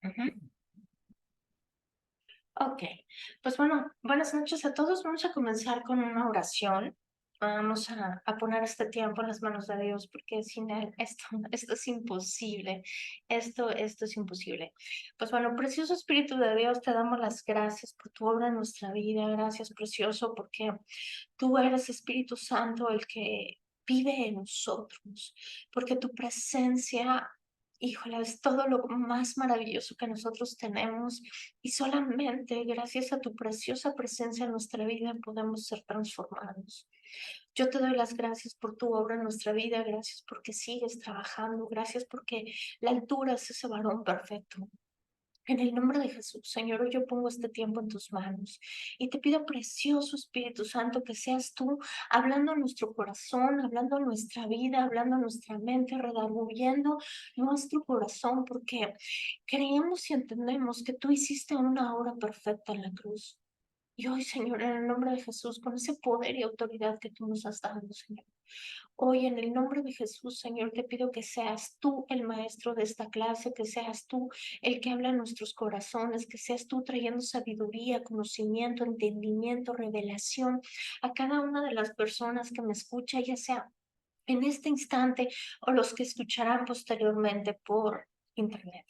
Ujú. Ok, pues bueno, buenas noches a todos. Vamos a comenzar con una oración. Vamos a poner este tiempo en las manos de Dios, porque sin Él esto es imposible. Esto es imposible. Pues bueno, precioso Espíritu de Dios, te damos las gracias por tu obra en nuestra vida. Gracias, precioso, porque tú eres Espíritu Santo el que vive en nosotros, porque tu presencia, híjole, es todo lo más maravilloso que nosotros tenemos y solamente gracias a tu preciosa presencia en nuestra vida podemos ser transformados. Yo te doy las gracias por tu obra en nuestra vida, gracias porque sigues trabajando, gracias porque la altura es ese varón perfecto. En el nombre de Jesús, Señor, hoy yo pongo este tiempo en tus manos y te pido, precioso Espíritu Santo, que seas tú hablando a nuestro corazón, hablando a nuestra vida, hablando a nuestra mente, redarguyendo nuestro corazón, porque creemos y entendemos que tú hiciste una obra perfecta en la cruz. Y hoy, Señor, en el nombre de Jesús, con ese poder y autoridad que tú nos has dado, Señor. Hoy en el nombre de Jesús, Señor, te pido que seas tú el maestro de esta clase, que seas tú el que habla en nuestros corazones, que seas tú trayendo sabiduría, conocimiento, entendimiento, revelación a cada una de las personas que me escucha, ya sea en este instante o los que escucharán posteriormente por internet.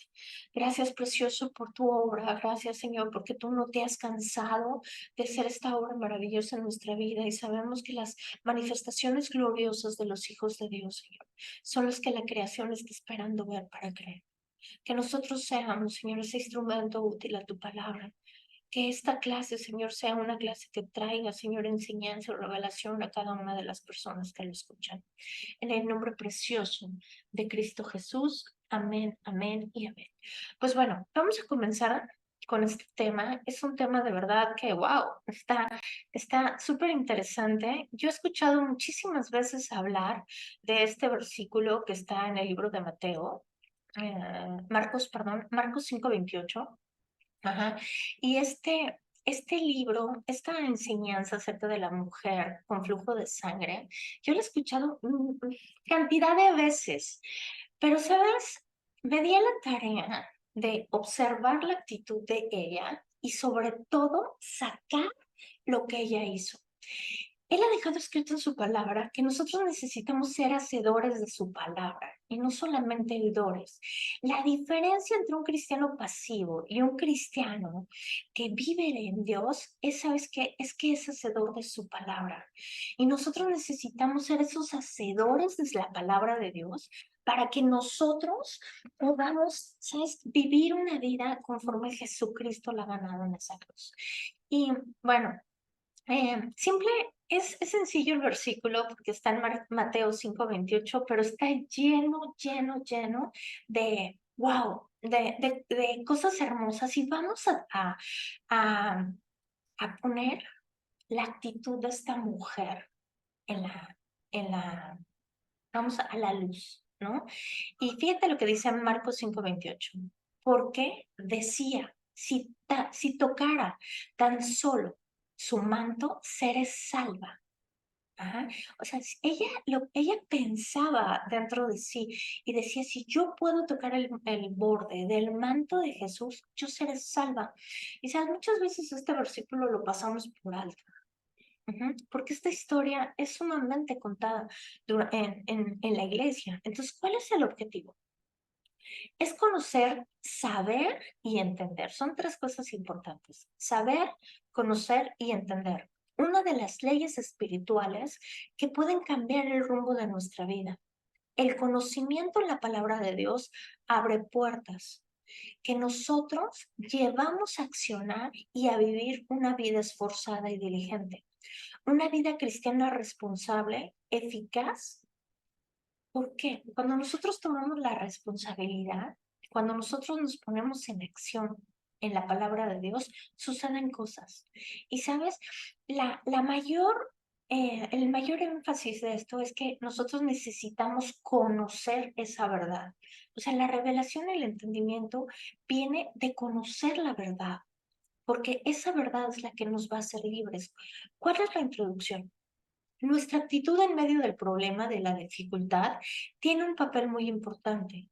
Gracias, precioso, por tu obra. Gracias, Señor, porque tú no te has cansado de hacer esta obra maravillosa en nuestra vida y sabemos que las manifestaciones gloriosas de los hijos de Dios, Señor, son las que la creación está esperando ver para creer. Que nosotros seamos, Señor, ese instrumento útil a tu palabra. Que esta clase, Señor, sea una clase que traiga, Señor, enseñanza o revelación a cada una de las personas que lo escuchan. En el nombre precioso de Cristo Jesús. Amén, amén y amén. Pues bueno, vamos a comenzar con este tema. Es un tema de verdad que, wow, está súper interesante. Yo he escuchado muchísimas veces hablar de este versículo que está en el libro de Mateo, Marcos 5:28. Ajá. Y este libro, esta enseñanza acerca de la mujer con flujo de sangre, yo lo he escuchado cantidad de veces, pero, ¿sabes? Me di a la tarea de observar la actitud de ella y sobre todo sacar lo que ella hizo. Él ha dejado escrito en su palabra que nosotros necesitamos ser hacedores de su palabra y no solamente oidores. La diferencia entre un cristiano pasivo y un cristiano que vive en Dios es, ¿sabes qué? Es que es hacedor de su palabra. Y nosotros necesitamos ser esos hacedores de la palabra de Dios para que nosotros podamos, ¿sabes? Vivir una vida conforme Jesucristo la ha ganado en esa cruz. Y bueno, simple, es sencillo el versículo porque está en Mateo 5:28, pero está lleno, lleno, lleno de, wow, de cosas hermosas. Y vamos a, a poner la actitud de esta mujer en la, vamos a la luz, ¿no? Y fíjate lo que dice Marcos 5:28. Porque decía, si tocara tan solo su manto, seré salva. Ajá. O sea, ella pensaba dentro de sí y decía, si yo puedo tocar el borde del manto de Jesús, yo seré salva. Y sabes, muchas veces este versículo lo pasamos por alto. Ujú. Porque esta historia es sumamente contada en la iglesia. Entonces, ¿cuál es el objetivo? Es conocer, saber y entender. Son tres cosas importantes. Saber, conocer y entender. Una de las leyes espirituales que pueden cambiar el rumbo de nuestra vida. El conocimiento en la palabra de Dios abre puertas que nosotros llevamos a accionar y a vivir una vida esforzada y diligente. Una vida cristiana responsable, eficaz. ¿Por qué? Cuando nosotros tomamos la responsabilidad, cuando nosotros nos ponemos en acción en la palabra de Dios, suceden cosas. Y sabes, el mayor énfasis de esto es que nosotros necesitamos conocer esa verdad. O sea, la revelación y el entendimiento viene de conocer la verdad, porque esa verdad es la que nos va a hacer libres. ¿Cuál es la introducción? Nuestra actitud en medio del problema, de la dificultad, tiene un papel muy importante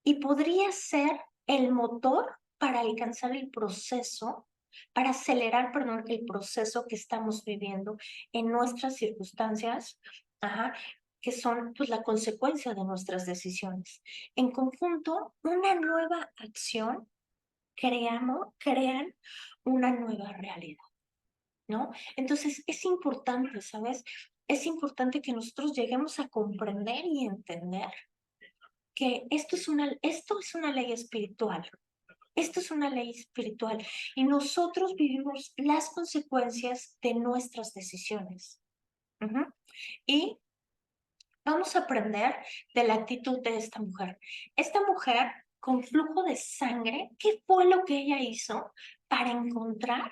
y podría ser el motor para alcanzar el proceso, para acelerar, perdón, el proceso que estamos viviendo en nuestras circunstancias, ajá, que son pues la consecuencia de nuestras decisiones. En conjunto, una nueva acción crean una nueva realidad, ¿no? Entonces es importante, ¿sabes? Es importante que nosotros lleguemos a comprender y entender que esto es una ley espiritual. Esto es una ley espiritual y nosotros vivimos las consecuencias de nuestras decisiones. Ujú. Y vamos a aprender de la actitud de esta mujer. Esta mujer con flujo de sangre, ¿qué fue lo que ella hizo para encontrar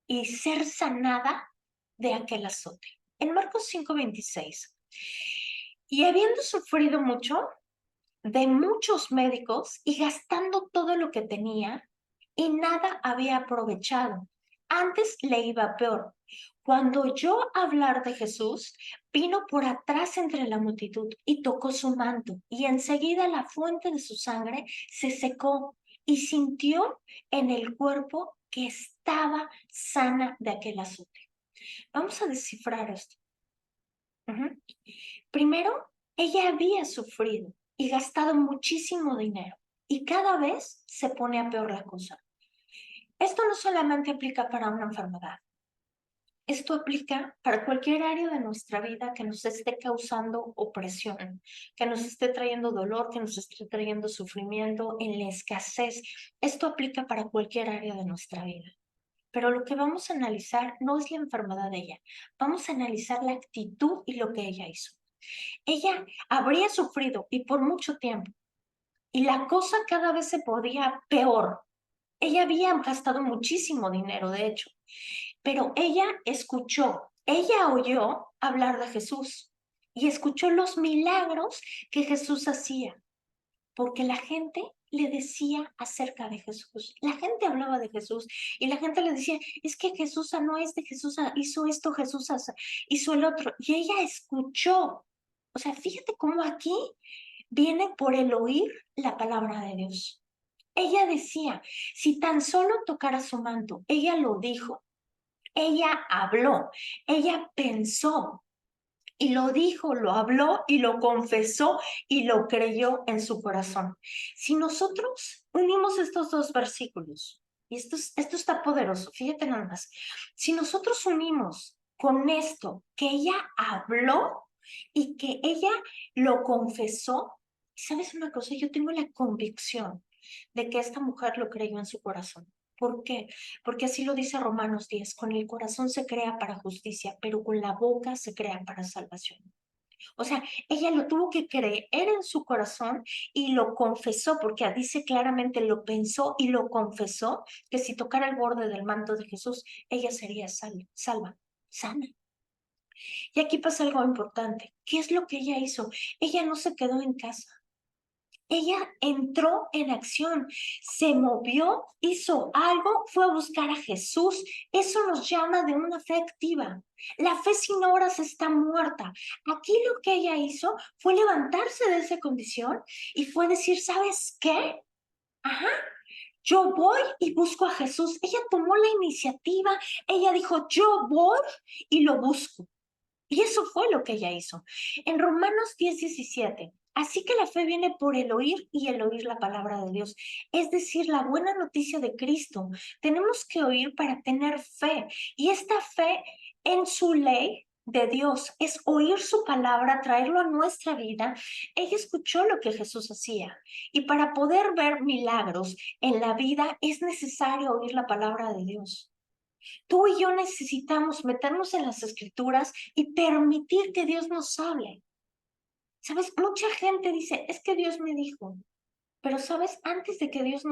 y ser sanada de aquel azote? En Marcos 5:26. Y habiendo sufrido mucho, de muchos médicos y gastando todo lo que tenía y nada había aprovechado. Antes le iba peor. Cuando oyó hablar de Jesús, vino por atrás entre la multitud y tocó su manto, y enseguida la fuente de su sangre se secó y sintió en el cuerpo que estaba sana de aquel azote. Vamos a descifrar esto. Ujú. Primero, ella había sufrido y gastado muchísimo dinero y cada vez se pone a peor la cosa. Esto no solamente aplica para una enfermedad, esto aplica para cualquier área de nuestra vida que nos esté causando opresión, que nos esté trayendo dolor, que nos esté trayendo sufrimiento, en la escasez. Esto aplica para cualquier área de nuestra vida. Pero lo que vamos a analizar no es la enfermedad de ella, vamos a analizar la actitud y lo que ella hizo. Ella habría sufrido y por mucho tiempo, y la cosa cada vez se podía peor. Ella había gastado muchísimo dinero, de hecho, pero ella oyó hablar de Jesús y escuchó los milagros que Jesús hacía, porque la gente le decía acerca de Jesús. La gente hablaba de Jesús y la gente le decía, es que Jesús sanó Jesús hizo esto, Jesús hizo el otro. Y ella escuchó. O sea, fíjate cómo aquí viene por el oír la palabra de Dios. Ella decía, si tan solo tocara su manto, ella lo dijo, ella habló, ella pensó y lo dijo, lo habló y lo confesó y lo creyó en su corazón. Si nosotros unimos estos dos versículos, y esto está poderoso, fíjate nada más, si nosotros unimos con esto que ella habló y que ella lo confesó, ¿sabes una cosa? Yo tengo la convicción de que esta mujer lo creyó en su corazón. ¿Por qué? Porque así lo dice Romanos 10, con el corazón se crea para justicia, pero con la boca se crea para salvación. O sea, ella lo tuvo que creer en su corazón y lo confesó, porque dice claramente, lo pensó y lo confesó, que si tocara el borde del manto de Jesús, ella sería salva, sana. Y aquí pasa algo importante. ¿Qué es lo que ella hizo? Ella no se quedó en casa. Ella entró en acción, se movió, hizo algo, fue a buscar a Jesús. Eso nos llama de una fe activa. La fe sin obras está muerta. Aquí lo que ella hizo fue levantarse de esa condición y fue decir, ¿sabes qué? Ajá, yo voy y busco a Jesús. Ella tomó la iniciativa, ella dijo, yo voy y lo busco. Y eso fue lo que ella hizo. En Romanos 10:17, así que la fe viene por el oír y el oír la palabra de Dios, es decir, la buena noticia de Cristo. Tenemos que oír para tener fe. Y esta fe en su ley de Dios es oír su palabra, traerlo a nuestra vida. Ella escuchó lo que Jesús hacía. Y para poder ver milagros en la vida es necesario oír la palabra de Dios. Tú y yo necesitamos meternos en las escrituras y permitir que Dios nos hable. ¿Sabes? Mucha gente dice, es que Dios me dijo. Pero, ¿sabes? Antes de que Dios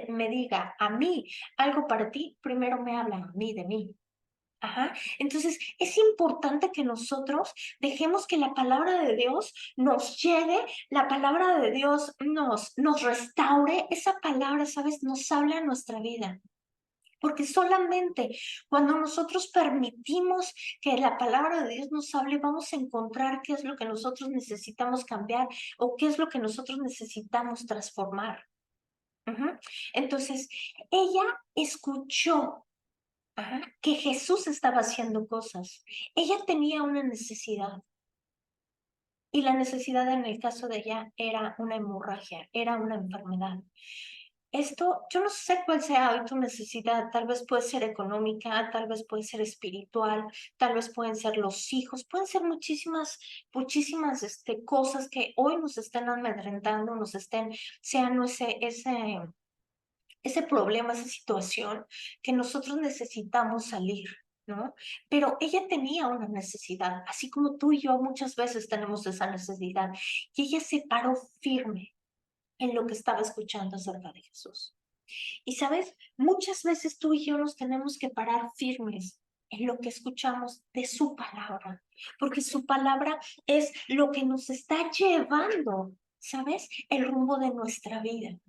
me diga a mí algo para ti, primero me habla a mí de mí. Ajá. Entonces, es importante que nosotros dejemos que la palabra de Dios nos llegue, la palabra de Dios nos restaure. Esa palabra, ¿sabes? Nos habla a nuestra vida. Porque solamente cuando nosotros permitimos que la palabra de Dios nos hable, vamos a encontrar qué es lo que nosotros necesitamos cambiar o qué es lo que nosotros necesitamos transformar. Ujú. Entonces, ella escuchó, que Jesús estaba haciendo cosas. Ella tenía una necesidad y la necesidad en el caso de ella era una hemorragia, era una enfermedad. Esto, yo no sé cuál sea hoy tu necesidad, tal vez puede ser económica, tal vez puede ser espiritual, tal vez pueden ser los hijos, pueden ser muchísimas cosas que hoy nos estén amedrentando, nos estén, sean ese problema, esa situación que nosotros necesitamos salir, ¿no? Pero ella tenía una necesidad, así como tú y yo muchas veces tenemos esa necesidad, y ella se paró firme en lo que estaba escuchando acerca de Jesús. Y sabes, muchas veces tú y yo nos tenemos que parar firmes en lo que escuchamos de su palabra, porque su palabra es lo que nos está llevando, ¿sabes? El rumbo de nuestra vida.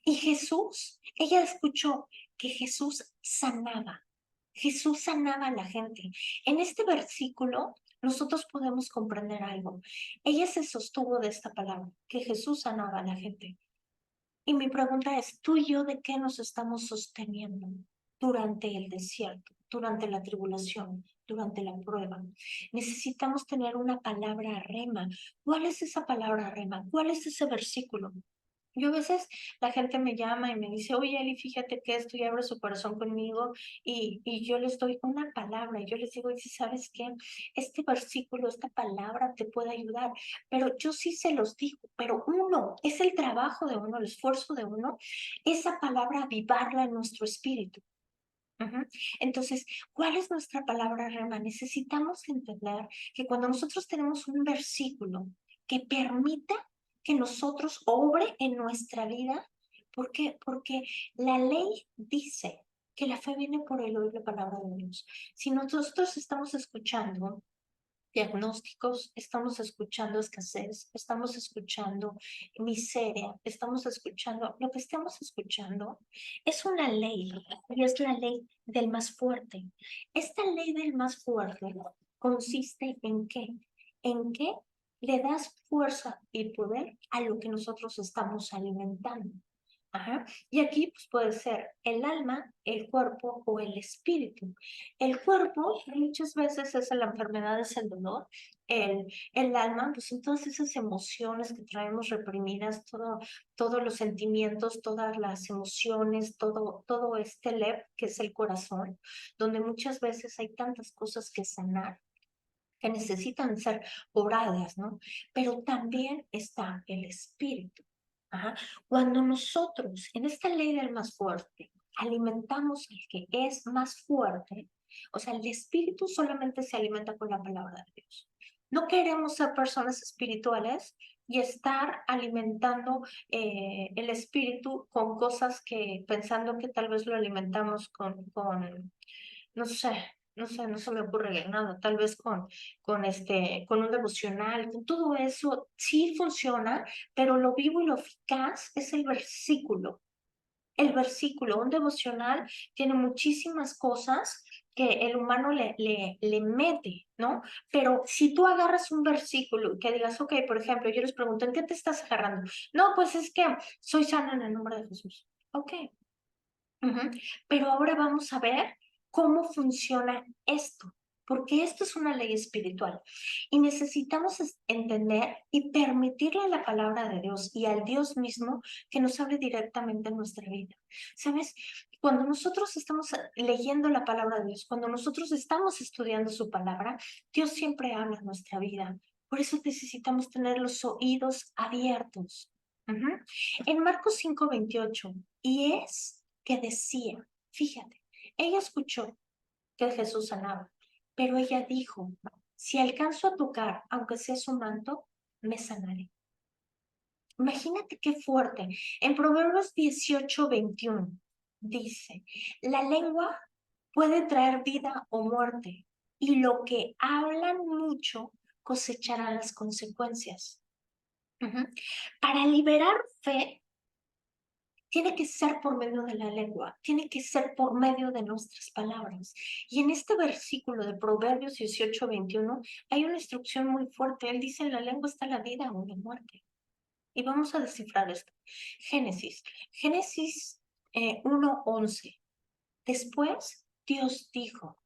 Y Jesús, ella escuchó que Jesús sanaba a la gente. En este versículo nosotros podemos comprender algo. Ella se sostuvo de esta palabra, que Jesús sanaba a la gente. Y mi pregunta es, ¿tú y yo de qué nos estamos sosteniendo durante el desierto, durante la tribulación, durante la prueba? Necesitamos tener una palabra rema. ¿Cuál es esa palabra rema? ¿Cuál es ese versículo? Yo a veces la gente me llama y me dice, oye Eli, fíjate que esto y abre su corazón conmigo y yo les doy una palabra y yo les digo, y si sabes qué, este versículo, esta palabra te puede ayudar, pero yo sí se los digo, pero uno, es el trabajo de uno, el esfuerzo de uno, esa palabra avivarla en nuestro espíritu. Ujú. Entonces, ¿cuál es nuestra palabra rema? Necesitamos entender que cuando nosotros tenemos un versículo que permita que nosotros obre en nuestra vida, ¿por qué? Porque la ley dice que la fe viene por el oír la palabra de Dios. Si nosotros estamos escuchando diagnósticos, estamos escuchando escasez, estamos escuchando miseria, estamos escuchando, lo que estamos escuchando es una ley y es la ley del más fuerte. Esta ley del más fuerte consiste en qué? En que le das fuerza y poder a lo que nosotros estamos alimentando. Ajá. Y aquí pues, puede ser el alma, el cuerpo o el espíritu. El cuerpo muchas veces es la enfermedad, es el dolor. El alma, pues son todas esas emociones que traemos reprimidas, todos los sentimientos, todas las emociones, todo este lep que es el corazón, donde muchas veces hay tantas cosas que sanar que necesitan ser oradas, ¿no? Pero también está el espíritu. Ajá. Cuando nosotros, en esta ley del más fuerte, alimentamos el que es más fuerte, o sea, el espíritu solamente se alimenta con la palabra de Dios. No queremos ser personas espirituales y estar alimentando el espíritu con cosas que pensando que tal vez lo alimentamos no sé, no se me ocurre nada, tal vez con un devocional, con todo eso sí funciona, pero lo vivo y lo eficaz es el versículo. El versículo, un devocional tiene muchísimas cosas que el humano le mete, ¿no? Pero si tú agarras un versículo y que digas, ok, por ejemplo, yo les pregunto, ¿en qué te estás agarrando? No, pues es que soy sana en el nombre de Jesús. Ok, ujú. Pero ahora vamos a ver cómo funciona esto, porque esto es una ley espiritual y necesitamos entender y permitirle a la palabra de Dios y al Dios mismo que nos hable directamente en nuestra vida. ¿Sabes? Cuando nosotros estamos leyendo la palabra de Dios, cuando nosotros estamos estudiando su palabra, Dios siempre habla en nuestra vida. Por eso necesitamos tener los oídos abiertos. Ujú. En Marcos 5:28, y es que decía, fíjate, ella escuchó que Jesús sanaba, pero ella dijo, si alcanzo a tocar, aunque sea su manto, me sanaré. Imagínate qué fuerte. En Proverbios 18:21 dice, la lengua puede traer vida o muerte, y lo que hablan mucho cosecharán las consecuencias. Ujú. Para liberar fe, tiene que ser por medio de la lengua, tiene que ser por medio de nuestras palabras. Y en este versículo de Proverbios 18:21 hay una instrucción muy fuerte. Él dice, en la lengua está la vida o la muerte. Y vamos a descifrar esto. Génesis. Génesis 1:11. Después Dios dijo,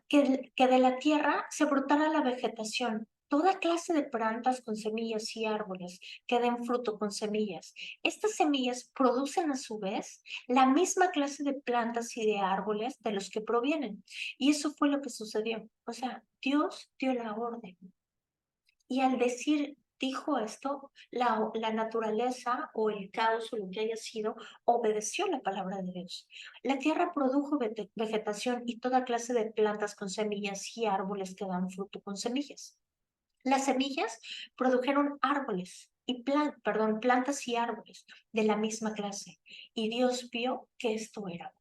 que de la tierra se brotara la vegetación, toda clase de plantas con semillas y árboles que den fruto con semillas. Estas semillas producen a su vez la misma clase de plantas y de árboles de los que provienen. Y eso fue lo que sucedió. O sea, Dios dio la orden. Y al decir, dijo esto, la naturaleza o el caos o lo que haya sido, obedeció la palabra de Dios. La tierra produjo vegetación y toda clase de plantas con semillas y árboles que dan fruto con semillas. Las semillas produjeron árboles y plantas y árboles de la misma clase. Y Dios vio que esto era.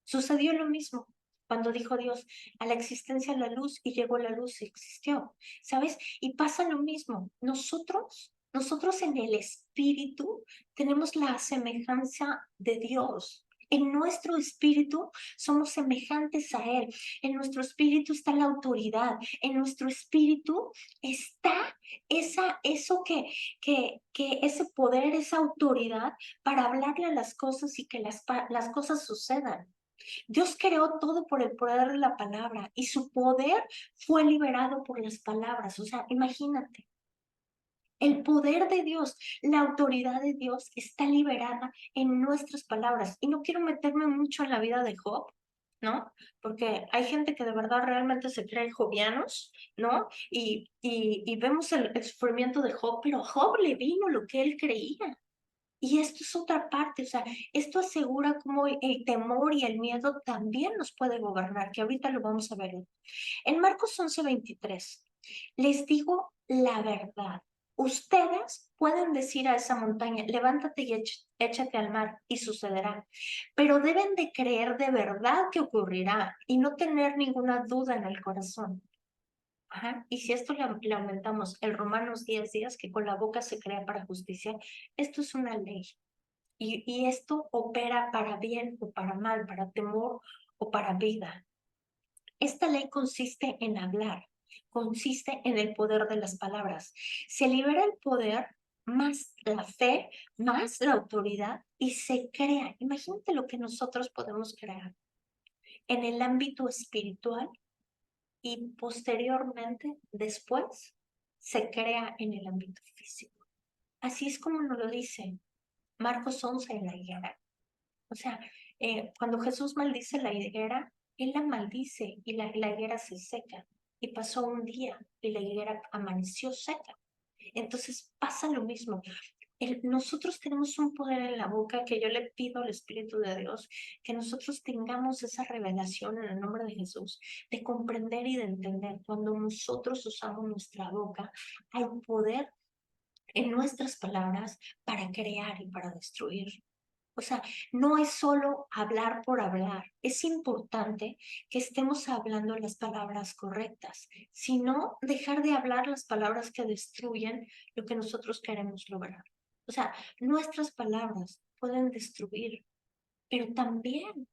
Sucedió lo mismo cuando dijo Dios a la existencia la luz y llegó la luz y existió, ¿sabes? Y pasa lo mismo. Nosotros en el espíritu tenemos la semejanza de Dios. En nuestro espíritu somos semejantes a Él. En nuestro espíritu está la autoridad. En nuestro espíritu está ese poder, esa autoridad para hablarle a las cosas y que las cosas sucedan. Dios creó todo por el poder de la palabra y su poder fue liberado por las palabras. O sea, imagínate, el poder de Dios, la autoridad de Dios está liberada en nuestras palabras. Y no quiero meterme mucho en la vida de Job, ¿no? Porque hay gente que de verdad realmente se cree jovianos, ¿no? Y vemos el sufrimiento de Job, pero a Job le vino lo que él creía. Y esto es otra parte, o sea, esto asegura cómo el temor y el miedo también nos puede gobernar, que ahorita lo vamos a ver. En Marcos 11:23, les digo la verdad. Ustedes pueden decir a esa montaña, levántate y échate al mar, y sucederá. Pero deben de creer de verdad que ocurrirá y no tener ninguna duda en el corazón. Y si esto le aumentamos el Romanos 10 días, que con la boca se crea para justicia, esto es una ley. Y esto opera para bien o para mal, para temor o para vida. Esta ley consiste en hablar, consiste en el poder de las palabras. Se libera el poder más la fe, más la autoridad y se crea. Imagínate lo que nosotros podemos crear en el ámbito espiritual y posteriormente, después, se crea en el ámbito físico. Así es como nos lo dice Marcos 11 en la higuera. O sea, cuando Jesús maldice la higuera, Él la maldice y la higuera se seca. Y pasó un día y la higuera amaneció seca. Entonces pasa lo mismo. Nosotros tenemos un poder en la boca que yo le pido al Espíritu de Dios que nosotros tengamos esa revelación en el nombre de Jesús, de comprender y de entender. Cuando nosotros usamos nuestra boca, hay poder en nuestras palabras para crear y para destruir. O sea, no es solo hablar por hablar. Es importante que estemos hablando las palabras correctas, sino dejar de hablar las palabras que destruyen lo que nosotros queremos lograr. O sea, nuestras palabras pueden destruir, pero también,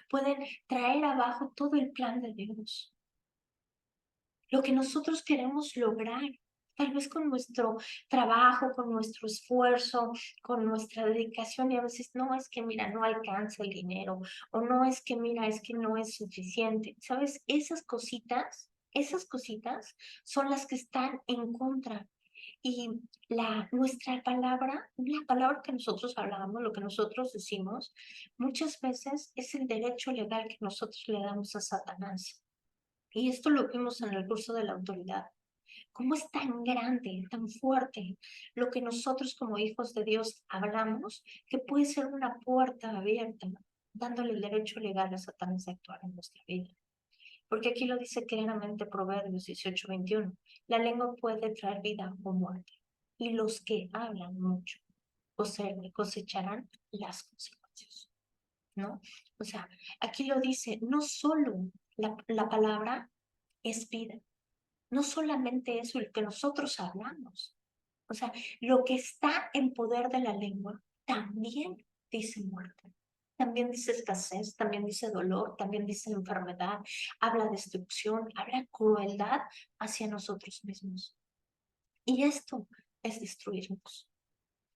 pueden traer abajo todo el plan de Dios. Lo que nosotros queremos lograr, tal vez con nuestro trabajo, con nuestro esfuerzo, con nuestra dedicación, y a veces no es que, mira, no alcanza el dinero, o no es que, mira, es que no es suficiente. ¿Sabes? Esas cositas son las que están en contra. Y nuestra palabra, la palabra que nosotros hablamos, lo que nosotros decimos, muchas veces es el derecho legal que nosotros le damos a Satanás. Y esto lo vimos en el curso de la autoridad. ¿Cómo es tan grande, tan fuerte lo que nosotros como hijos de Dios hablamos, que puede ser una puerta abierta, dándole el derecho legal a Satanás de actuar en nuestra vida? Porque aquí lo dice claramente Proverbios 18:21. La lengua puede traer vida o muerte. Y los que hablan mucho cosecharán las consecuencias, ¿no? O sea, aquí lo dice, no solo la palabra es vida. No solamente eso, lo que nosotros hablamos. O sea, lo que está en poder de la lengua también dice muerte. También dice escasez, también dice dolor, también dice enfermedad, habla destrucción, habla crueldad hacia nosotros mismos. Y esto es destruirnos.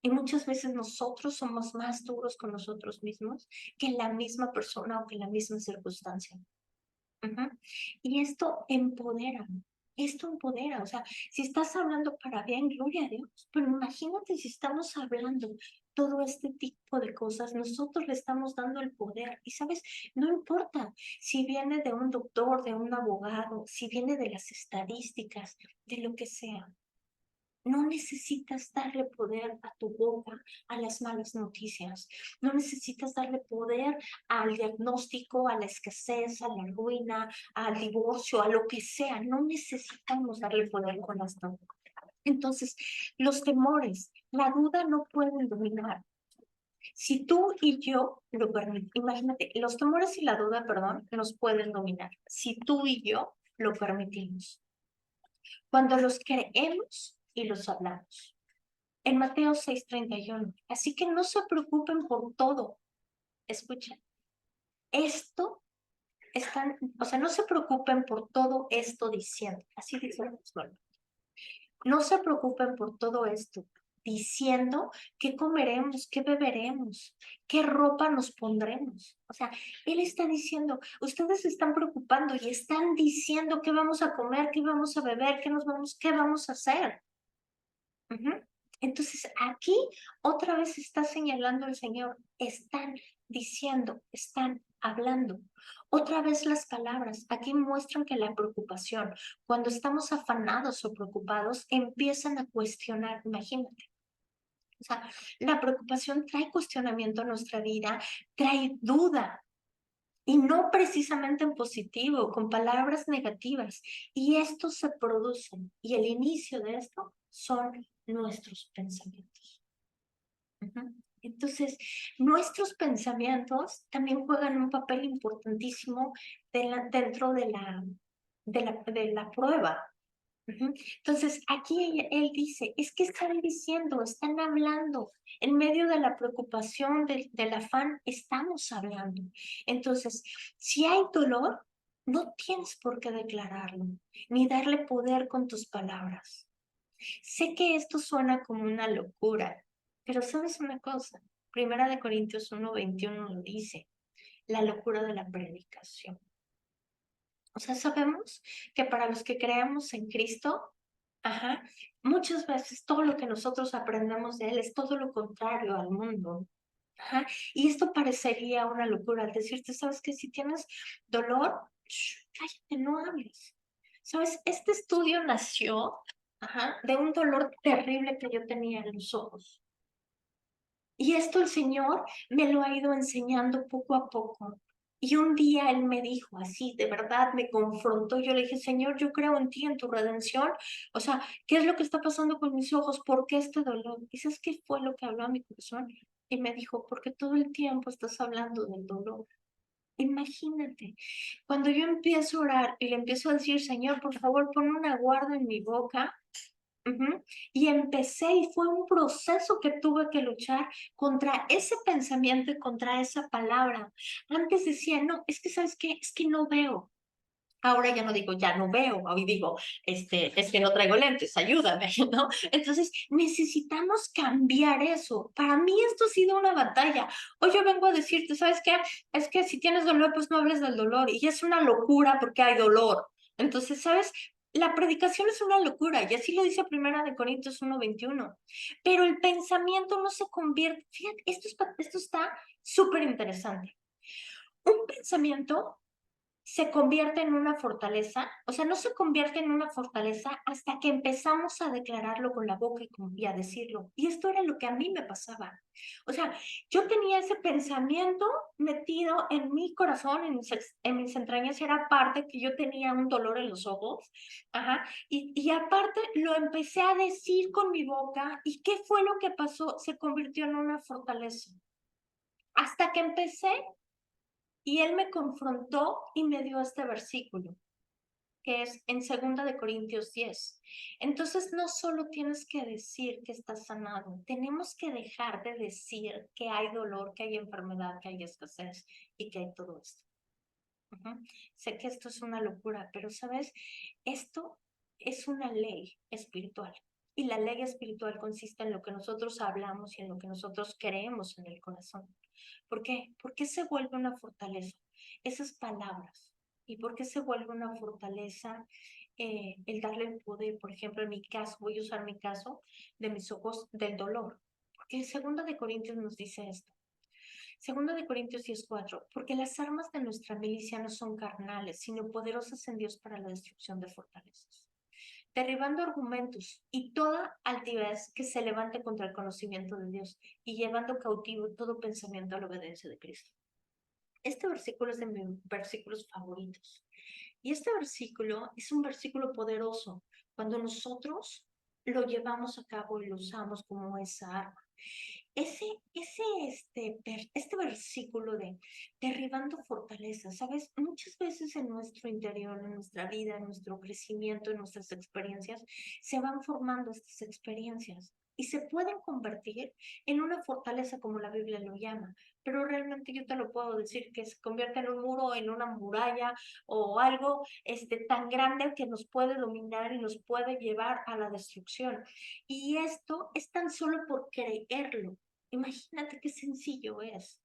Y muchas veces nosotros somos más duros con nosotros mismos que la misma persona o que la misma circunstancia. Ujú. Y esto empodera, o sea, si estás hablando para bien, gloria a Dios, pero imagínate si estamos hablando todo este tipo de cosas, nosotros le estamos dando el poder y sabes, no importa si viene de un doctor, de un abogado, si viene de las estadísticas, de lo que sea. No necesitas darle poder a tu boca a las malas noticias. No necesitas darle poder al diagnóstico, a la escasez, a la ruina, al divorcio, a lo que sea. No necesitamos darle poder con esto. Entonces, los temores, la duda no pueden dominar. Si tú y yo lo permitimos, imagínate, los temores y la duda, perdón, nos pueden dominar. Si tú y yo lo permitimos. Cuando los creemos y los hablamos. En Mateo 6:31. Así que no se preocupen por todo. Escuchen, esto están, o sea, no se preocupen por todo esto diciendo. Así dice el apóstol. No se preocupen por todo esto diciendo qué comeremos, qué beberemos, qué ropa nos pondremos. O sea, él está diciendo, ustedes se están preocupando y están diciendo qué vamos a comer, qué vamos a beber, qué vamos a hacer. Entonces, aquí otra vez está señalando el Señor, están diciendo, están hablando. Otra vez las palabras, aquí muestran que la preocupación, cuando estamos afanados o preocupados, empiezan a cuestionar, imagínate. O sea, la preocupación trae cuestionamiento a nuestra vida, trae duda, y no precisamente en positivo, con palabras negativas. Y esto se produce, y el inicio de esto son nuestros pensamientos. Entonces, nuestros pensamientos también juegan un papel importantísimo dentro de la prueba. Entonces, aquí él dice, es que están diciendo, están hablando, en medio de la preocupación, del afán, estamos hablando. Entonces, si hay dolor, no tienes por qué declararlo, ni darle poder con tus palabras. Sé que esto suena como una locura, pero ¿sabes una cosa? Primera de Corintios 1:21 lo dice, la locura de la predicación. O sea, sabemos que para los que creemos en Cristo, muchas veces todo lo que nosotros aprendemos de Él es todo lo contrario al mundo. Y esto parecería una locura al decirte, ¿sabes qué? Si tienes dolor, cállate, no hables. ¿Sabes? Este estudio nació de un dolor terrible que yo tenía en los ojos. Y esto el Señor me lo ha ido enseñando poco a poco. Y un día Él me dijo así, de verdad me confrontó. Yo le dije, Señor, yo creo en ti, en tu redención. O sea, ¿qué es lo que está pasando con mis ojos? ¿Por qué este dolor? ¿Y sabes qué fue lo que habló a mi corazón? Y me dijo, porque todo el tiempo estás hablando del dolor. Imagínate, cuando yo empiezo a orar y le empiezo a decir, Señor, por favor, pon una guarda en mi boca. Y empecé y fue un proceso que tuve que luchar contra ese pensamiento y contra esa palabra. Antes decía, no, es que ¿sabes qué? Es que no veo. Ahora ya no digo, ya no veo, hoy digo, es que no traigo lentes, ayúdame, ¿no? Entonces, necesitamos cambiar eso. Para mí esto ha sido una batalla. Hoy yo vengo a decirte, ¿sabes qué? Es que si tienes dolor, pues no hables del dolor. Y es una locura porque hay dolor. Entonces, ¿sabes? La predicación es una locura, y así lo dice Primera de Corintios 1:21. Pero el pensamiento no se convierte, fíjate, esto está súper interesante. Un pensamiento se convierte en una fortaleza, o sea, no se convierte en una fortaleza hasta que empezamos a declararlo con la boca y a decirlo. Y esto era lo que a mí me pasaba. O sea, yo tenía ese pensamiento metido en mi corazón, en mis entrañas, era parte que yo tenía un dolor en los ojos, y aparte lo empecé a decir con mi boca, ¿y qué fue lo que pasó? Se convirtió en una fortaleza. Hasta que empecé y él me confrontó y me dio este versículo, que es en 2 Corintios 10. Entonces, no solo tienes que decir que estás sanado, tenemos que dejar de decir que hay dolor, que hay enfermedad, que hay escasez y que hay todo esto. Sé que esto es una locura, pero sabes, esto es una ley espiritual. Y la ley espiritual consiste en lo que nosotros hablamos y en lo que nosotros creemos en el corazón. ¿Por qué? ¿Por qué se vuelve una fortaleza? Esas palabras. ¿Y por qué se vuelve una fortaleza el darle el poder? Por ejemplo, en mi caso, voy a usar mi caso de mis ojos del dolor. Porque Segunda de Corintios nos dice esto. Segunda de Corintios 10:4, porque las armas de nuestra milicia no son carnales, sino poderosas en Dios para la destrucción de fortalezas, derribando argumentos y toda altivez que se levante contra el conocimiento de Dios y llevando cautivo todo pensamiento a la obediencia de Cristo. Este versículo es de mis versículos favoritos. Y este versículo es un versículo poderoso cuando nosotros lo llevamos a cabo y lo usamos como esa arma. Este versículo de derribando fortalezas, ¿sabes? Muchas veces en nuestro interior, en nuestra vida, en nuestro crecimiento, en nuestras experiencias, se van formando estas experiencias y se pueden convertir en una fortaleza como la Biblia lo llama. Pero realmente yo te lo puedo decir que se convierte en un muro, en una muralla o algo tan grande que nos puede dominar y nos puede llevar a la destrucción. Y esto es tan solo por creerlo. Imagínate qué sencillo es.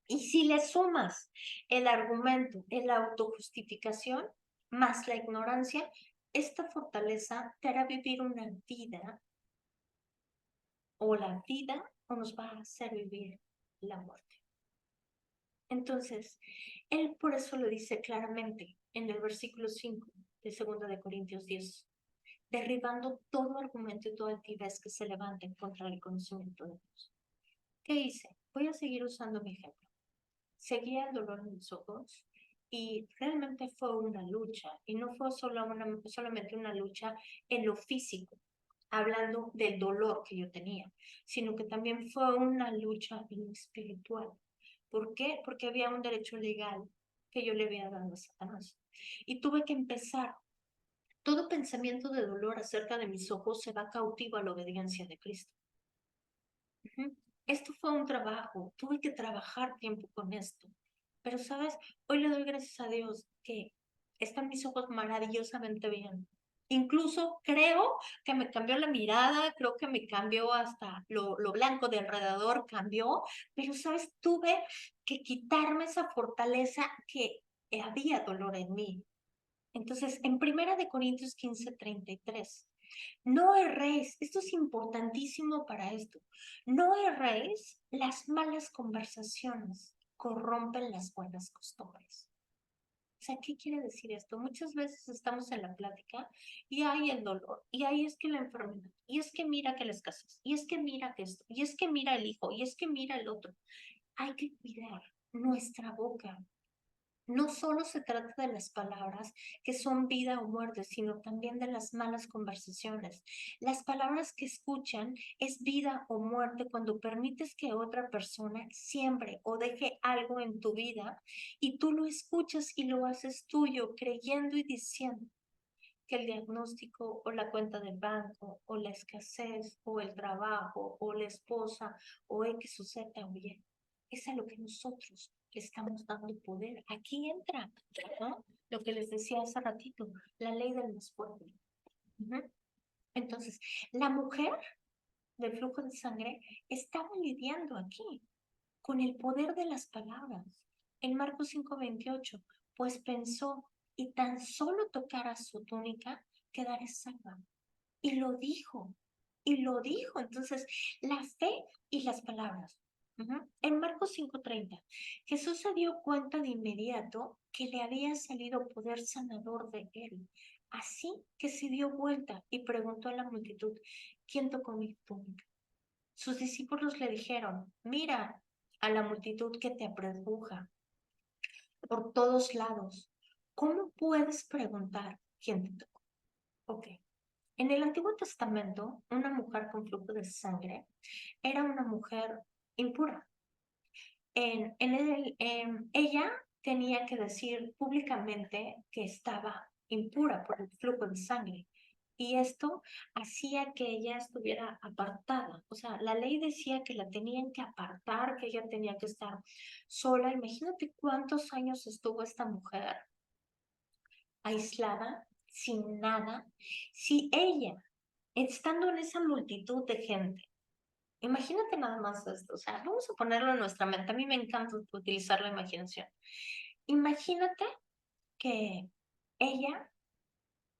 Y si le sumas el argumento, la autojustificación, más la ignorancia, esta fortaleza te hará vivir una vida, o la vida, o nos va a hacer vivir la muerte. Entonces, él por eso lo dice claramente en el versículo 5 de 2 de Corintios 10, derribando todo argumento y toda altivez que se levante contra el conocimiento de Dios. ¿Qué hice? Voy a seguir usando mi ejemplo. Seguía el dolor en mis ojos y realmente fue una lucha y no fue solamente una lucha en lo físico, hablando del dolor que yo tenía, sino que también fue una lucha en lo espiritual. ¿Por qué? Porque había un derecho legal que yo le había dado a Satanás. Y tuve que empezar. Todo pensamiento de dolor acerca de mis ojos se va cautivo a la obediencia de Cristo. Esto fue un trabajo, tuve que trabajar tiempo con esto. Pero, ¿sabes? Hoy le doy gracias a Dios que están mis ojos maravillosamente bien. Incluso creo que me cambió la mirada, creo que me cambió hasta lo blanco de alrededor, cambió, pero, ¿sabes? Tuve que quitarme esa fortaleza que había dolor en mí. Entonces, en Primera de Corintios 15:33, no erréis, esto es importantísimo para esto, no erréis, las malas conversaciones corrompen las buenas costumbres. O sea, ¿qué quiere decir esto? Muchas veces estamos en la plática y hay el dolor, y ahí es que la enfermedad, y es que mira que la escasez, y es que mira que esto, y es que mira el hijo, y es que mira el otro. Hay que cuidar nuestra boca, no solo se trata de las palabras que son vida o muerte, sino también de las malas conversaciones. Las palabras que escuchan es vida o muerte cuando permites que otra persona siembre o deje algo en tu vida y tú lo escuchas y lo haces tuyo, creyendo y diciendo que el diagnóstico o la cuenta del banco o la escasez o el trabajo o la esposa o X o Z o Y es a lo que nosotros le estamos dando poder. Aquí entra, ¿no? Lo que les decía hace ratito, la ley del más fuerte. Entonces, la mujer del flujo de sangre estaba lidiando aquí con el poder de las palabras. En Marcos 5:28, pues pensó, y tan solo tocara su túnica, quedaré salva. Y lo dijo, y lo dijo. Entonces, la fe y las palabras. En Marcos 5:30, Jesús se dio cuenta de inmediato que le había salido poder sanador de él. Así que se dio vuelta y preguntó a la multitud, ¿quién tocó mi túnica? Sus discípulos le dijeron, mira a la multitud que te apretuja por todos lados. ¿Cómo puedes preguntar quién te tocó? Ok. En el Antiguo Testamento, una mujer con flujo de sangre era una mujer impura. Ella tenía que decir públicamente que estaba impura por el flujo de sangre. Y esto hacía que ella estuviera apartada. O sea, la ley decía que la tenían que apartar, que ella tenía que estar sola. Imagínate cuántos años estuvo esta mujer aislada, sin nada. Si ella estando en esa multitud de gente. Imagínate nada más esto, o sea, vamos a ponerlo en nuestra mente. A mí me encanta utilizar la imaginación. Imagínate que ella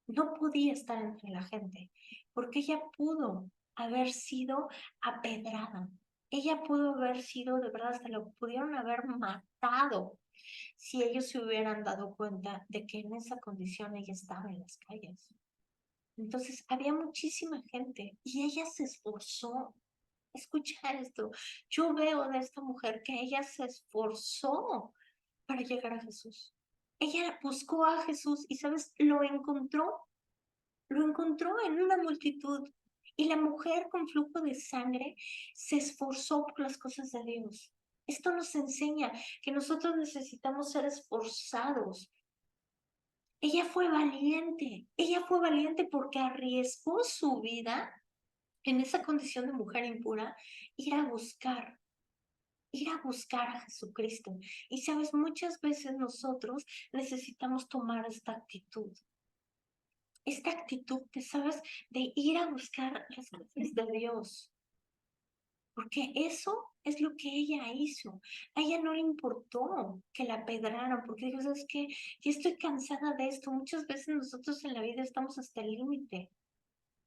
no podía estar entre la gente, porque ella pudo haber sido apedrada. Ella pudo haber sido, de verdad, hasta lo pudieron haber matado si ellos se hubieran dado cuenta de que en esa condición ella estaba en las calles. Entonces, había muchísima gente y ella se esforzó. Escucha esto, yo veo de esta mujer que ella se esforzó para llegar a Jesús. Ella buscó a Jesús y, ¿sabes? Lo encontró en una multitud. Y la mujer con flujo de sangre se esforzó por las cosas de Dios. Esto nos enseña que nosotros necesitamos ser esforzados. Ella fue valiente porque arriesgó su vida en esa condición de mujer impura, ir a buscar a Jesucristo. Y sabes, muchas veces nosotros necesitamos tomar esta actitud que sabes, de ir a buscar las cosas de Dios. Porque eso es lo que ella hizo. A ella no le importó que la pedraran, porque dijo, ¿sabes qué? Ya estoy cansada de esto. Muchas veces nosotros en la vida estamos hasta el límite.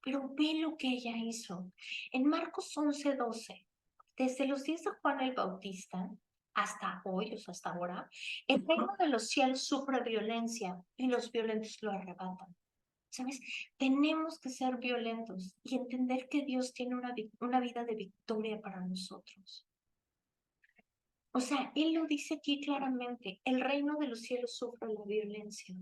Pero ve lo que ella hizo. En Marcos 11:12, desde los días de Juan el Bautista hasta hoy, o sea, hasta ahora, el reino de los cielos sufre violencia y los violentos lo arrebatan. ¿Sabes? Tenemos que ser violentos y entender que Dios tiene una vida de victoria para nosotros. O sea, Él lo dice aquí claramente, el reino de los cielos sufre la violencia.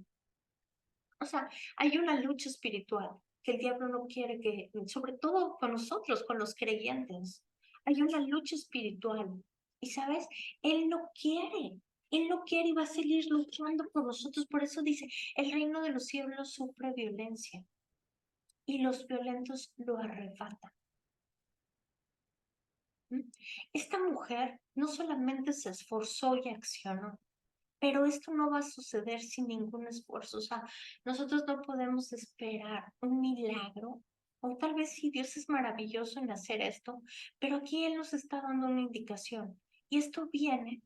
O sea, hay una lucha espiritual que el diablo no quiere que, sobre todo con nosotros, con los creyentes, hay una lucha espiritual. Y sabes, Él no quiere y va a seguir luchando por nosotros. Por eso dice, el reino de los cielos sufre violencia y los violentos lo arrebatan. ¿Mm? Esta mujer no solamente se esforzó y accionó, pero esto no va a suceder sin ningún esfuerzo. O sea, nosotros no podemos esperar un milagro, o tal vez sí, Dios es maravilloso en hacer esto, pero aquí Él nos está dando una indicación. Y esto viene,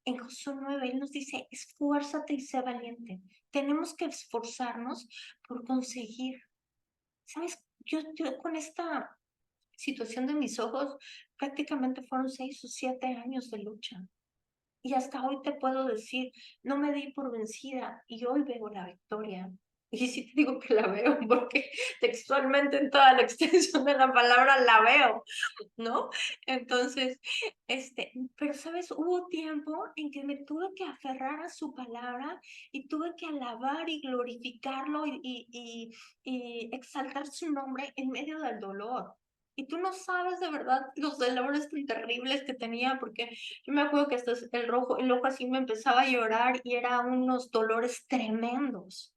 en Josué 9, Él nos dice, esfuérzate y sé valiente. Tenemos que esforzarnos por conseguir. ¿Sabes? Yo con esta situación de mis ojos, prácticamente fueron 6 o 7 años de lucha. Y hasta hoy te puedo decir, no me di por vencida y hoy veo la victoria. Y sí te digo que la veo porque textualmente en toda la extensión de la palabra la veo, ¿no? Entonces, pero sabes, hubo tiempo en que me tuve que aferrar a su palabra y tuve que alabar y glorificarlo y exaltar su nombre en medio del dolor. Y tú no sabes de verdad los dolores tan terribles que tenía, porque yo me acuerdo que hasta el ojo así me empezaba a llorar y eran unos dolores tremendos,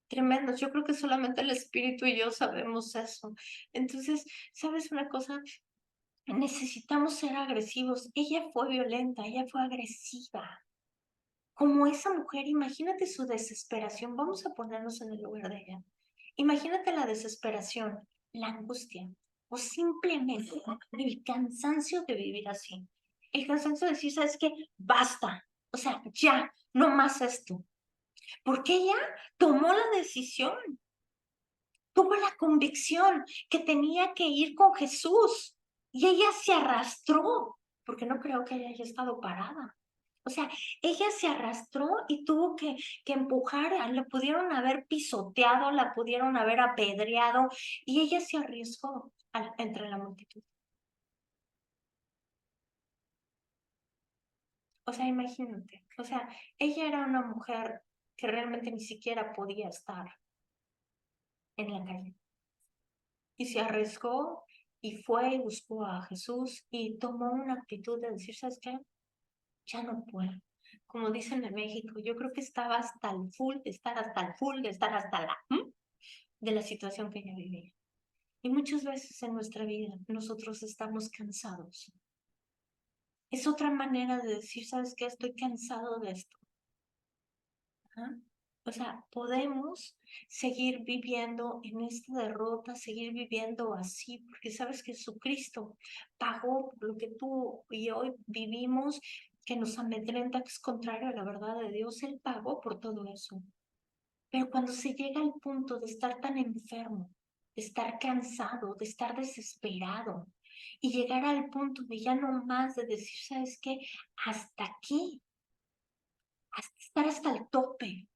tremendos. Yo creo que solamente el espíritu y yo sabemos eso. Entonces, ¿sabes una cosa? Necesitamos ser agresivos. Ella fue violenta, ella fue agresiva. Como esa mujer, imagínate su desesperación. Vamos a ponernos en el lugar de ella. Imagínate la desesperación, la angustia o simplemente el cansancio de vivir así. El cansancio de decir, ¿sabes qué? Basta. O sea, ya, no más esto. Porque ella tomó la decisión, tuvo la convicción que tenía que ir con Jesús y ella se arrastró, porque no creo que ella haya estado parada. O sea, ella se arrastró y tuvo que empujar, la pudieron haber pisoteado, la pudieron haber apedreado y ella se arriesgó entre la multitud. O sea, imagínate, o sea, ella era una mujer que realmente ni siquiera podía estar en la calle. Y se arriesgó y fue y buscó a Jesús y tomó una actitud de decir, ¿sabes qué? Ya no puedo. Como dicen en México, yo creo que estaba hasta el full, de estar hasta el full, de estar hasta la de la situación que ella vivía. Y muchas veces en nuestra vida nosotros estamos cansados. Es otra manera de decir, ¿sabes qué? Estoy cansado de esto. ¿Ah? O sea, podemos seguir viviendo en esta derrota, seguir viviendo así, porque sabes que Jesucristo pagó por lo que tú y hoy vivimos, que nos amedrenta, que es contrario a la verdad de Dios. Él pagó por todo eso. Pero cuando se llega al punto de estar tan enfermo, de estar cansado, de estar desesperado, y llegar al punto de ya no más, de decir, ¿sabes qué? Hasta aquí, hasta estar hasta el tope.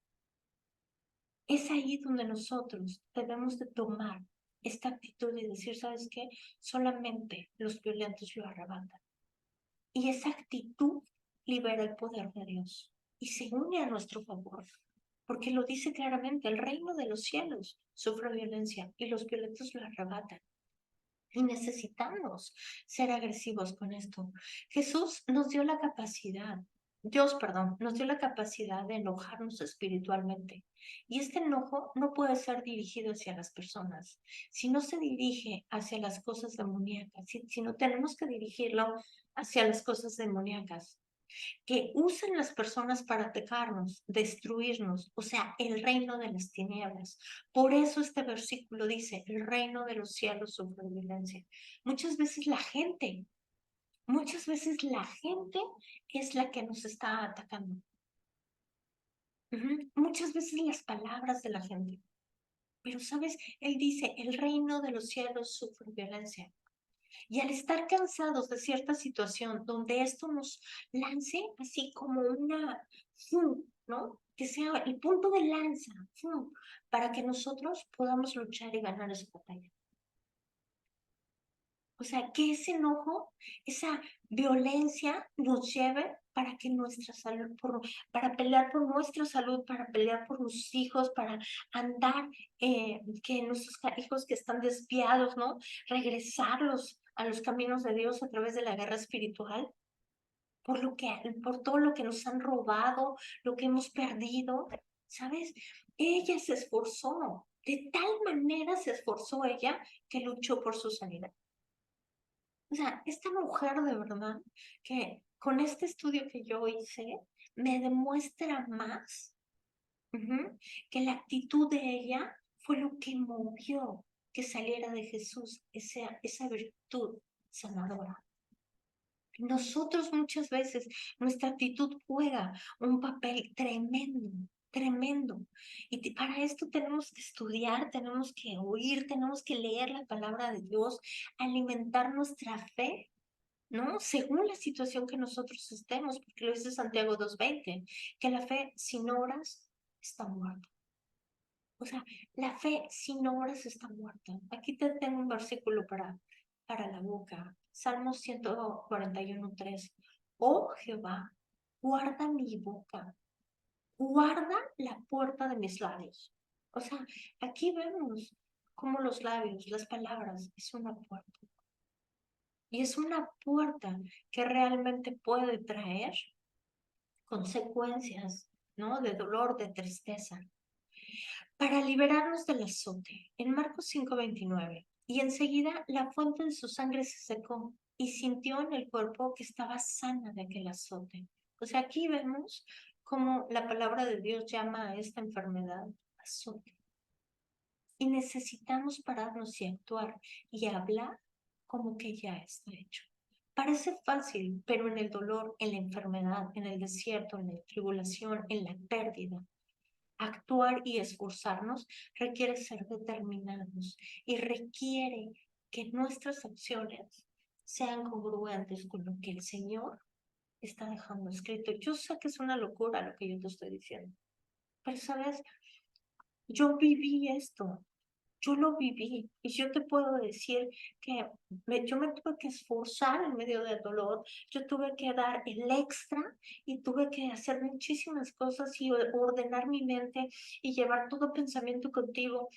Es ahí donde nosotros debemos de tomar esta actitud y decir, ¿sabes qué? Solamente los violentos lo arrebatan. Y esa actitud libera el poder de Dios y se une a nuestro favor, porque lo dice claramente, el reino de los cielos sufre violencia y los violentos lo arrebatan. Y necesitamos ser agresivos con esto. Jesús nos dio la capacidad, Dios, perdón, nos dio la capacidad de enojarnos espiritualmente. Y este enojo no puede ser dirigido hacia las personas. Si no se dirige hacia las cosas demoníacas, si no tenemos que dirigirlo hacia las cosas demoníacas que usan las personas para atacarnos, destruirnos, o sea, el reino de las tinieblas. Por eso este versículo dice, el reino de los cielos sufre violencia. Muchas veces la gente es la que nos está atacando. Muchas veces las palabras de la gente. Pero, ¿sabes? Él dice, el reino de los cielos sufre violencia. Y al estar cansados de cierta situación donde esto nos lance así como una, ¡fum!, ¿no? Que sea el punto de lanza, ¡fum!, para que nosotros podamos luchar y ganar esa batalla. O sea, que ese enojo, esa violencia nos lleve para que nuestra salud, para pelear por nuestra salud, para pelear por los hijos, para andar, que nuestros hijos que están desviados, ¿no? Regresarlos a los caminos de Dios a través de la guerra espiritual, por todo lo que nos han robado, lo que hemos perdido, ¿sabes? Ella se esforzó, de tal manera se esforzó ella que luchó por su sanidad. O sea, esta mujer de verdad que con este estudio que yo hice me demuestra más que la actitud de ella fue lo que movió que saliera de Jesús esa virtud sanadora. Nosotros muchas veces, nuestra actitud juega un papel tremendo, tremendo. Y para esto tenemos que estudiar, tenemos que oír, tenemos que leer la palabra de Dios, alimentar nuestra fe, ¿no? Según la situación que nosotros estemos, porque lo dice Santiago 2:20, que la fe sin obras está muerta. O sea, la fe sin obras está muerta. Aquí te tengo un versículo para la boca. Salmo 141:3. Oh Jehová, guarda mi boca, guarda la puerta de mis labios. O sea, aquí vemos cómo los labios, las palabras, es una puerta. Y es una puerta que realmente puede traer consecuencias, ¿no? De dolor, de tristeza. Para liberarnos del azote, en Marcos 5:29, y enseguida la fuente de su sangre se secó y sintió en el cuerpo que estaba sana de aquel azote. O sea, aquí vemos cómo la palabra de Dios llama a esta enfermedad azote. Y necesitamos pararnos y actuar y hablar como que ya está hecho. Parece fácil, pero en el dolor, en la enfermedad, en el desierto, en la tribulación, en la pérdida, actuar y esforzarnos requiere ser determinados y requiere que nuestras acciones sean congruentes con lo que el Señor está dejando escrito. Yo sé que es una locura lo que yo te estoy diciendo, pero sabes, yo viví esto. Yo lo viví y yo te puedo decir que yo me tuve que esforzar en medio del dolor, yo tuve que dar el extra y tuve que hacer muchísimas cosas y ordenar mi mente y llevar todo pensamiento contigo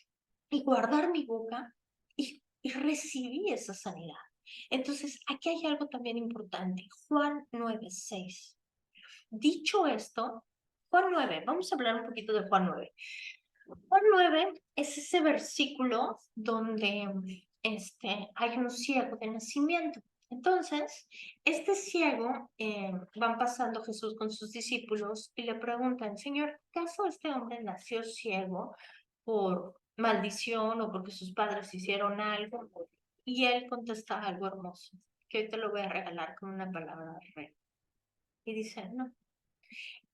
y guardar mi boca y recibí esa sanidad. Entonces, aquí hay algo también importante, Juan 9:6. Dicho esto, Juan 9, vamos a hablar un poquito de Juan 9. Juan 9 es ese versículo donde hay un ciego de nacimiento. Entonces, este ciego, van pasando Jesús con sus discípulos y le preguntan, Señor, ¿acaso este hombre nació ciego por maldición o porque sus padres hicieron algo? Y él contesta algo hermoso, que hoy te lo voy a regalar con una palabra de rey. Y dice, no,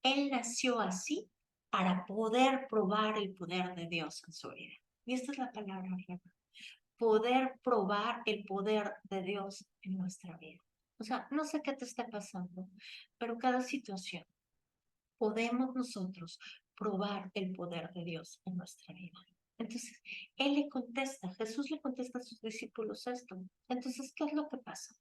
él nació así para poder probar el poder de Dios en su vida. Y esta es la palabra rey, poder probar el poder de Dios en nuestra vida. O sea, no sé qué te está pasando, pero cada situación podemos nosotros probar el poder de Dios en nuestra vida. Entonces, él le contesta, Jesús le contesta a sus discípulos esto. Entonces, ¿qué es lo que pasa?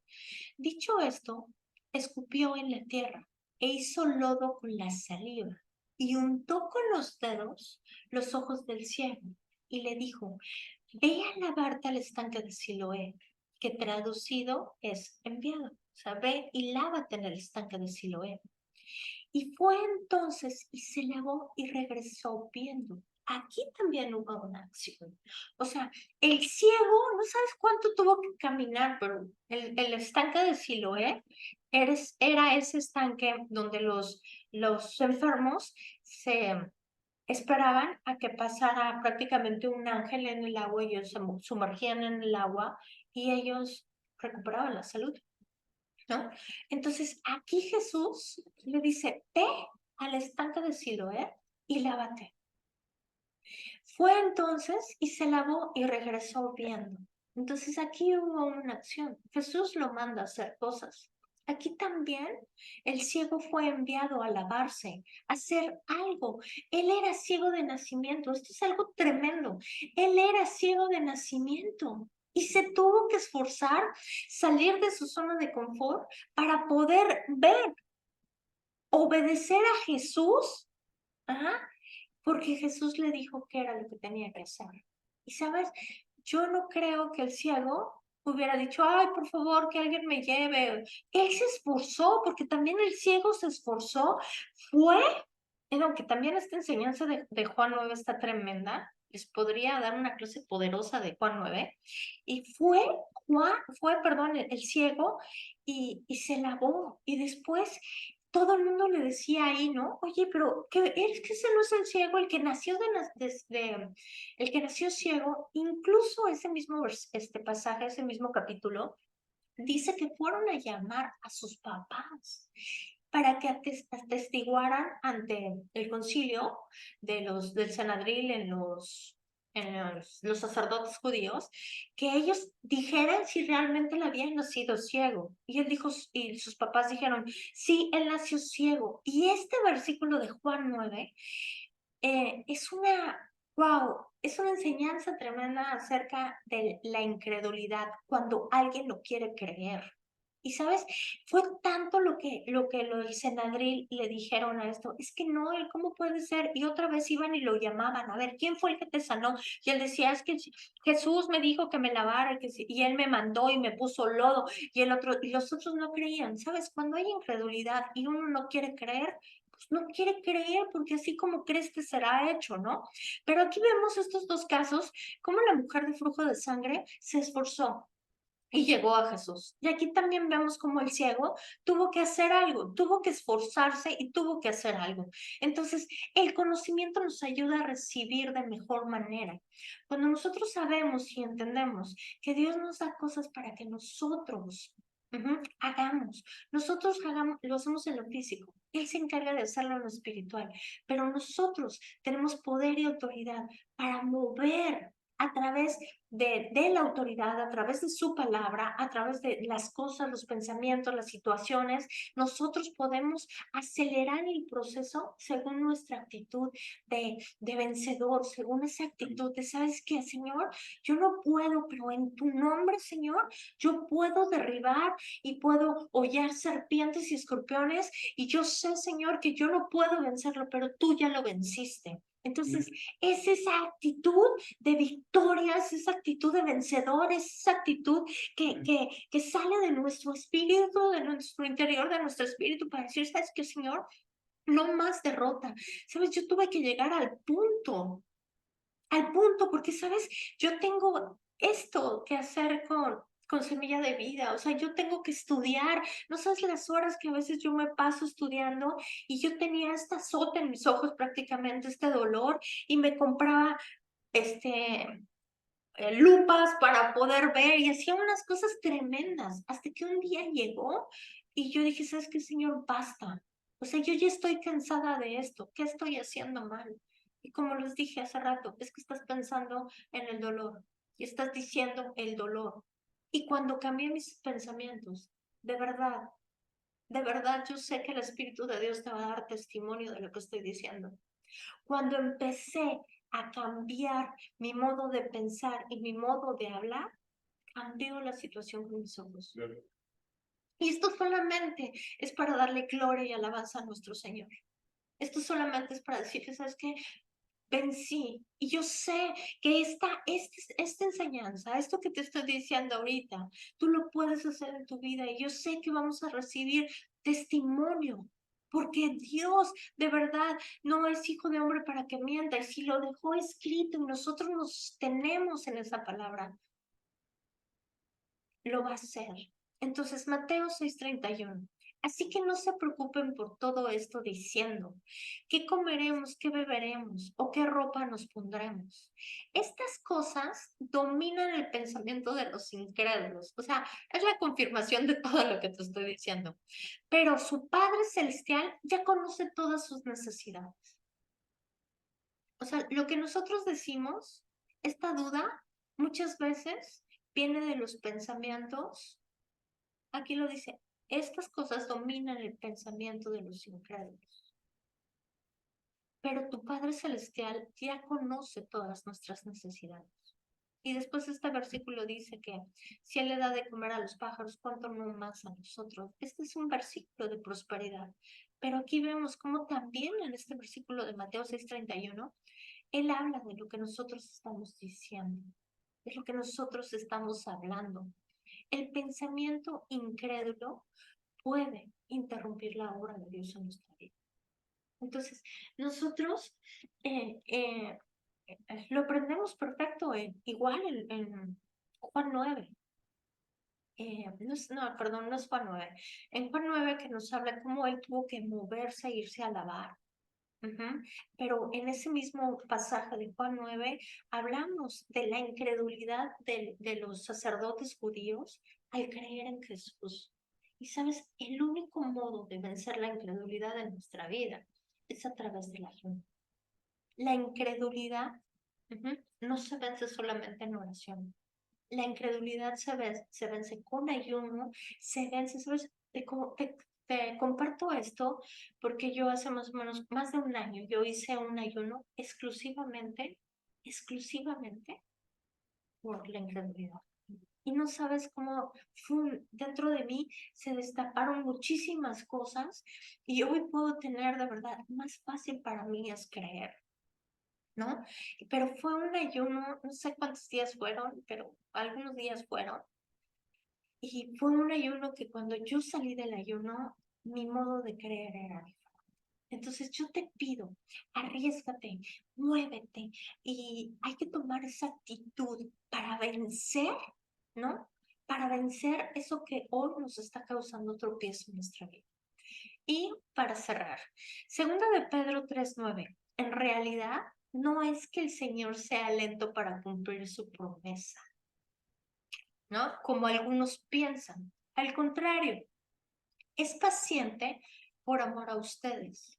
Dicho esto, escupió en la tierra e hizo lodo con la saliva y untó con los dedos los ojos del ciego y le dijo, ve a lavarte al estanque de Siloé, que traducido es enviado. O sea, ve y lávate en el estanque de Siloé. Y fue entonces y se lavó y regresó viendo. Aquí también hubo una acción. O sea, el ciego, no sabes cuánto tuvo que caminar, pero el estanque de Siloé era ese estanque donde los enfermos se esperaban a que pasara prácticamente un ángel en el agua, y ellos se sumergían en el agua y ellos recuperaban la salud, ¿no? Entonces, aquí Jesús le dice, ve al estanque de Siloé y lávate. Fue entonces y se lavó y regresó viendo. Entonces, aquí hubo una acción. Jesús lo manda a hacer cosas. Aquí también el ciego fue enviado a lavarse, a hacer algo. Él era ciego de nacimiento. Esto es algo tremendo. Él era ciego de nacimiento y se tuvo que esforzar, salir de su zona de confort para poder ver, obedecer a Jesús, ajá, porque Jesús le dijo que era lo que tenía que hacer. Y sabes, yo no creo que el ciego hubiera dicho, ay, por favor, que alguien me lleve. Él se esforzó, porque también el ciego se esforzó, fue, aunque también esta enseñanza de Juan 9 está tremenda, les podría dar una clase poderosa de Juan 9, y perdón, el ciego, y se lavó, y después todo el mundo le decía ahí, ¿no? Oye, pero es que ese no es el ciego, el que nació el que nació ciego. Incluso ese mismo pasaje, ese mismo capítulo, dice que fueron a llamar a sus papás para que atestiguaran ante el concilio del Sanedrín los sacerdotes judíos, que ellos dijeran si realmente le habían nacido ciego. Y él dijo, y sus papás dijeron, sí, él nació ciego. Y este versículo de Juan 9 es una enseñanza tremenda acerca de la incredulidad cuando alguien lo quiere creer. Y sabes, fue tanto lo del Senadril le dijeron a esto, es que no, él cómo puede ser, y otra vez iban y lo llamaban, a ver, ¿quién fue el que te sanó? Y él decía, es que Jesús me dijo que me lavara, y él me mandó y me puso lodo, y los otros no creían. ¿Sabes? Cuando hay incredulidad y uno no quiere creer, pues no quiere creer, porque así como crees que será hecho, ¿no? Pero aquí vemos estos dos casos, cómo la mujer de flujo de sangre se esforzó y llegó a Jesús. Y aquí también vemos cómo el ciego tuvo que hacer algo, tuvo que esforzarse y tuvo que hacer algo. Entonces, el conocimiento nos ayuda a recibir de mejor manera. Cuando nosotros sabemos y entendemos que Dios nos da cosas para que nosotros hagamos, lo hacemos en lo físico. Él se encarga de hacerlo en lo espiritual, pero nosotros tenemos poder y autoridad para mover a través de la autoridad, a través de su palabra, a través de las cosas, los pensamientos, las situaciones. Nosotros podemos acelerar el proceso según nuestra actitud de vencedor, según esa actitud de, ¿sabes qué, Señor? Yo no puedo, pero en tu nombre, Señor, yo puedo derribar y puedo hollar serpientes y escorpiones, y yo sé, Señor, que yo no puedo vencerlo, pero tú ya lo venciste. Entonces, es esa actitud de victoria, es esa actitud de vencedor, es esa actitud que sale de nuestro espíritu, de nuestro interior, de nuestro espíritu, para decir, ¿sabes qué, Señor? No más derrota. ¿Sabes? Yo tuve que llegar al punto, porque, ¿sabes? Yo tengo esto que hacer con semilla de vida. O sea, yo tengo que estudiar. No sabes las horas que a veces yo me paso estudiando y yo tenía esta sota en mis ojos prácticamente, este dolor, y me compraba lupas para poder ver y hacía unas cosas tremendas hasta que un día llegó y yo dije, ¿sabes qué, Señor? Basta. O sea, yo ya estoy cansada de esto. ¿Qué estoy haciendo mal? Y como les dije hace rato, es que estás pensando en el dolor y estás diciendo el dolor. Y cuando cambié mis pensamientos, de verdad, yo sé que el Espíritu de Dios te va a dar testimonio de lo que estoy diciendo. Cuando empecé a cambiar mi modo de pensar y mi modo de hablar, cambió la situación con mis ojos. Claro. Y esto solamente es para darle gloria y alabanza a nuestro Señor. Esto solamente es para decir que, ¿sabes qué? Vencí. Y yo sé que esta enseñanza, esto que te estoy diciendo ahorita, tú lo puedes hacer en tu vida. Y yo sé que vamos a recibir testimonio. Porque Dios de verdad no es hijo de hombre para que mienta. Y si lo dejó escrito y nosotros nos tenemos en esa palabra, lo va a hacer. Entonces, Mateo 6:31. Así que no se preocupen por todo esto diciendo, ¿qué comeremos, qué beberemos o qué ropa nos pondremos? Estas cosas dominan el pensamiento de los incrédulos. O sea, es la confirmación de todo lo que te estoy diciendo. Pero su Padre Celestial ya conoce todas sus necesidades. O sea, lo que nosotros decimos, esta duda, muchas veces viene de los pensamientos. Aquí lo dice, estas cosas dominan el pensamiento de los incrédulos, pero tu Padre Celestial ya conoce todas nuestras necesidades. Y después este versículo dice que si Él le da de comer a los pájaros, ¿cuánto no más a nosotros? Este es un versículo de prosperidad. Pero aquí vemos cómo también en este versículo de Mateo 6:31, Él habla de lo que nosotros estamos diciendo, de lo que nosotros estamos hablando. El pensamiento incrédulo puede interrumpir la obra de Dios en nuestra vida. Entonces, nosotros lo aprendemos perfecto, igual en Juan 9. Perdón, no es Juan 9. En Juan 9 que nos habla cómo él tuvo que moverse e irse a lavar. Pero en ese mismo pasaje de Juan 9 hablamos de la incredulidad de los sacerdotes judíos al creer en Jesús. Y sabes, el único modo de vencer la incredulidad en nuestra vida es a través del ayuno. La incredulidad no se vence solamente en oración. La incredulidad se vence con ayuno, se vence, ¿sabes? Te comparto esto porque yo hace más o menos más de un año yo hice un ayuno exclusivamente por la incredulidad. Y no sabes cómo dentro de mí se destaparon muchísimas cosas y hoy puedo tener de verdad más fácil para mí es creer, ¿no? Pero fue un ayuno, no sé cuántos días fueron, pero algunos días fueron. Y fue un ayuno que cuando yo salí del ayuno, mi modo de creer era diferente. Entonces yo te pido, arriésgate, muévete y hay que tomar esa actitud para vencer, ¿no? Para vencer eso que hoy nos está causando tropiezo en nuestra vida. Y para cerrar, segunda de Pedro 3:9, en realidad no es que el Señor sea lento para cumplir su promesa, ¿no? Como algunos piensan. Al contrario, es paciente por amor a ustedes.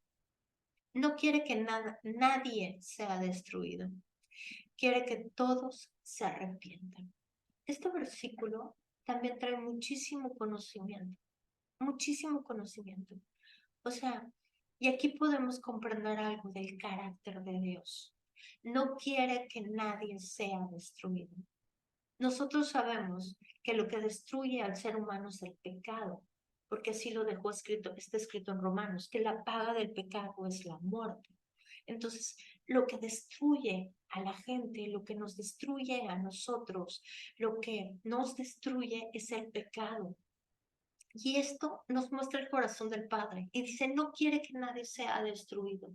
No quiere que nadie sea destruido. Quiere que todos se arrepientan. Este versículo también trae muchísimo conocimiento, muchísimo conocimiento. O sea, y aquí podemos comprender algo del carácter de Dios. No quiere que nadie sea destruido. Nosotros sabemos que lo que destruye al ser humano es el pecado, porque así lo dejó escrito, está escrito en Romanos, que la paga del pecado es la muerte. Entonces, lo que destruye a la gente, lo que nos destruye a nosotros, lo que nos destruye es el pecado. Y esto nos muestra el corazón del Padre. Y dice, no quiere que nadie sea destruido,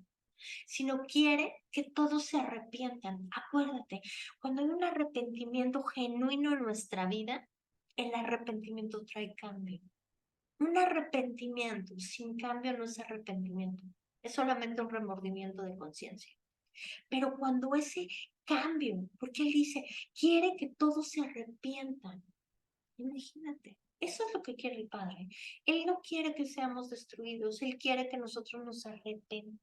sino quiere que todos se arrepientan. Acuérdate, cuando hay un arrepentimiento genuino en nuestra vida, el arrepentimiento trae cambio. Un arrepentimiento sin cambio no es arrepentimiento, es solamente un remordimiento de conciencia. Pero cuando ese cambio, porque él dice, quiere que todos se arrepientan, imagínate, eso es lo que quiere el Padre. Él no quiere que seamos destruidos, Él quiere que nosotros nos arrepintamos.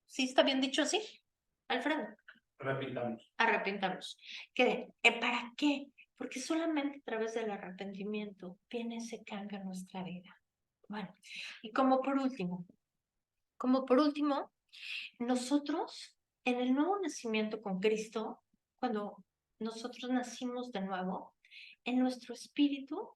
¿Sí está bien dicho así, Alfredo? Arrepintamos. Arrepintamos. ¿Para qué? Porque solamente a través del arrepentimiento viene ese cambio en nuestra vida. Bueno, y como por último, nosotros en el nuevo nacimiento con Cristo, cuando nosotros nacimos de nuevo, en nuestro espíritu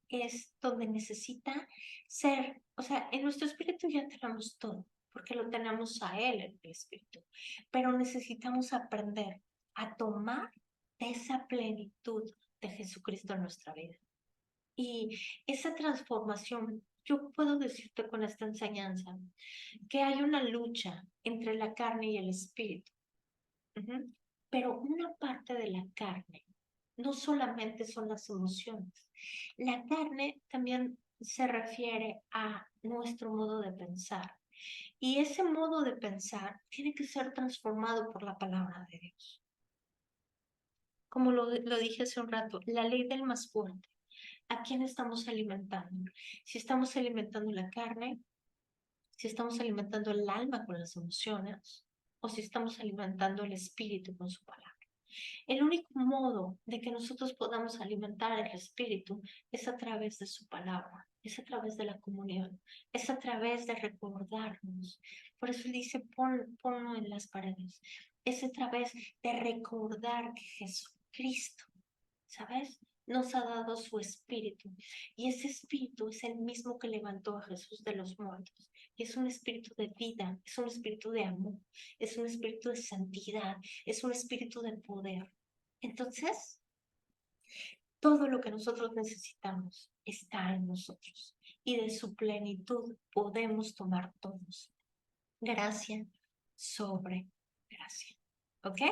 es donde necesita ser, o sea, en nuestro espíritu ya tenemos todo, porque lo tenemos a Él en el espíritu, pero necesitamos aprender a tomar de esa plenitud de Jesucristo en nuestra vida. Y esa transformación, yo puedo decirte con esta enseñanza, que hay una lucha entre la carne y el espíritu. Pero una parte de la carne no solamente son las emociones. La carne también se refiere a nuestro modo de pensar. Y ese modo de pensar tiene que ser transformado por la palabra de Dios. Como lo dije hace un rato, la ley del más fuerte. ¿A quién estamos alimentando? Si estamos alimentando la carne, si estamos alimentando el alma con las emociones, o si estamos alimentando el espíritu con su palabra. El único modo de que nosotros podamos alimentar el espíritu es a través de su palabra, es a través de la comunión, es a través de recordarnos. Por eso él dice, ponlo en las paredes. Es a través de recordar que Jesucristo, ¿sabes? Nos ha dado su espíritu. Y ese espíritu es el mismo que levantó a Jesús de los muertos. Y es un espíritu de vida, es un espíritu de amor, es un espíritu de santidad, es un espíritu de poder. Entonces, todo lo que nosotros necesitamos está en nosotros. Y de su plenitud podemos tomar todos. Gracia sobre gracia. ¿Ok?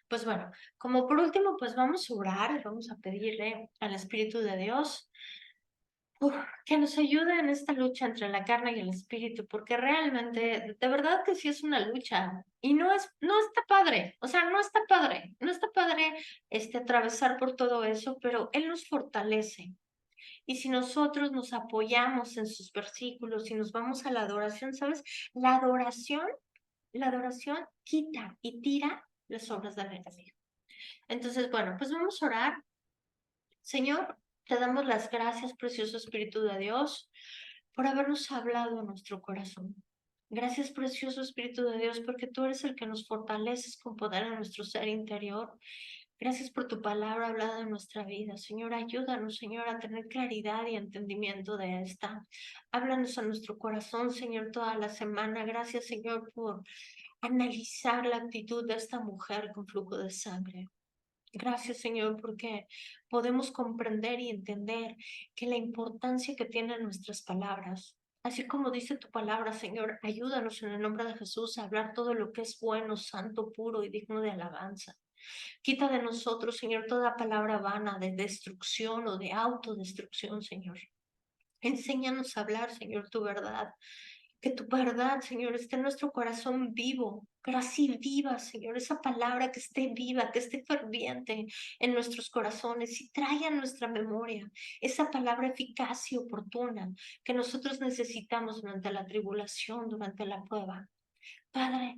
Pues bueno, como por último, pues vamos a orar, vamos a pedirle al Espíritu de Dios que nos ayude en esta lucha entre la carne y el espíritu, porque realmente, de verdad que sí es una lucha y no está padre, o sea, no está padre atravesar por todo eso, pero Él nos fortalece. Y si nosotros nos apoyamos en sus versículos y nos vamos a la adoración, ¿sabes? La adoración quita y tira las obras del enemigo. Entonces, bueno, pues vamos a orar. Señor, te damos las gracias, precioso Espíritu de Dios, por habernos hablado a nuestro corazón. Gracias, precioso Espíritu de Dios, porque tú eres el que nos fortaleces con poder en nuestro ser interior. Gracias por tu palabra hablada en nuestra vida. Señor, ayúdanos, Señor, a tener claridad y entendimiento de esta. Háblanos a nuestro corazón, Señor, toda la semana. Gracias, Señor, por analizar la actitud de esta mujer con flujo de sangre. Gracias, Señor, porque podemos comprender y entender que la importancia que tienen nuestras palabras, así como dice tu palabra, Señor, ayúdanos en el nombre de Jesús a hablar todo lo que es bueno, santo, puro y digno de alabanza. Quita de nosotros, Señor, toda palabra vana de destrucción o de autodestrucción, Señor. Enséñanos a hablar, Señor, tu verdad. Que tu verdad, Señor, esté en nuestro corazón vivo, pero así viva, Señor, esa palabra que esté viva, que esté ferviente en nuestros corazones y traiga a nuestra memoria esa palabra eficaz y oportuna que nosotros necesitamos durante la tribulación, durante la prueba. Padre,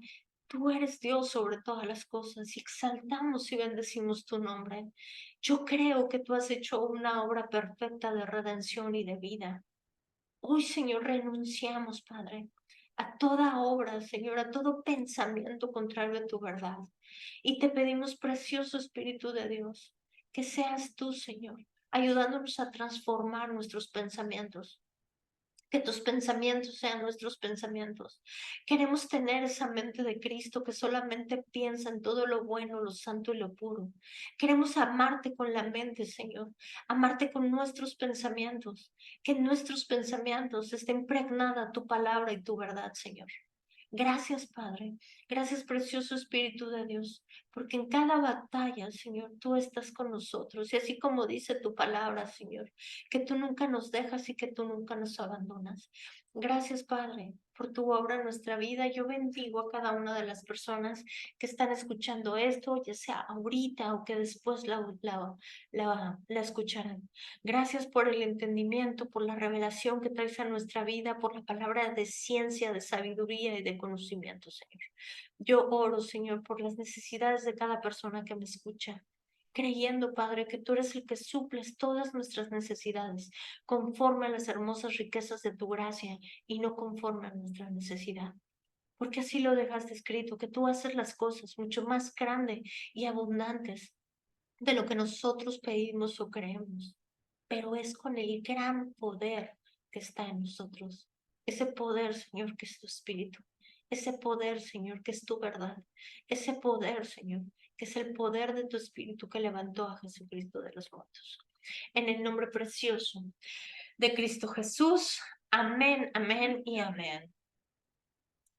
tú eres Dios sobre todas las cosas y exaltamos y bendecimos tu nombre. Yo creo que tú has hecho una obra perfecta de redención y de vida. Hoy, Señor, renunciamos, Padre, a toda obra, Señor, a todo pensamiento contrario a tu verdad. Y te pedimos, precioso Espíritu de Dios, que seas tú, Señor, ayudándonos a transformar nuestros pensamientos. Que tus pensamientos sean nuestros pensamientos. Queremos tener esa mente de Cristo que solamente piensa en todo lo bueno, lo santo y lo puro. Queremos amarte con la mente, Señor, amarte con nuestros pensamientos, que en nuestros pensamientos esté impregnada tu palabra y tu verdad, Señor. Gracias, Padre. Gracias, precioso Espíritu de Dios, porque en cada batalla, Señor, tú estás con nosotros. Y así como dice tu palabra, Señor, que tú nunca nos dejas y que tú nunca nos abandonas. Gracias, Padre, por tu obra en nuestra vida. Yo bendigo a cada una de las personas que están escuchando esto, ya sea ahorita o que después la escucharán. Gracias por el entendimiento, por la revelación que traes a nuestra vida, por la palabra de ciencia, de sabiduría y de conocimiento, Señor. Yo oro, Señor, por las necesidades de cada persona que me escucha, creyendo, Padre, que tú eres el que suples todas nuestras necesidades, conforme a las hermosas riquezas de tu gracia y no conforme a nuestra necesidad. Porque así lo dejaste escrito, que tú haces las cosas mucho más grandes y abundantes de lo que nosotros pedimos o creemos, pero es con el gran poder que está en nosotros. Ese poder, Señor, que es tu espíritu. Ese poder, Señor, que es tu verdad. Ese poder, Señor, que es el poder de tu espíritu que levantó a Jesucristo de los muertos. En el nombre precioso de Cristo Jesús. Amén, amén y amén.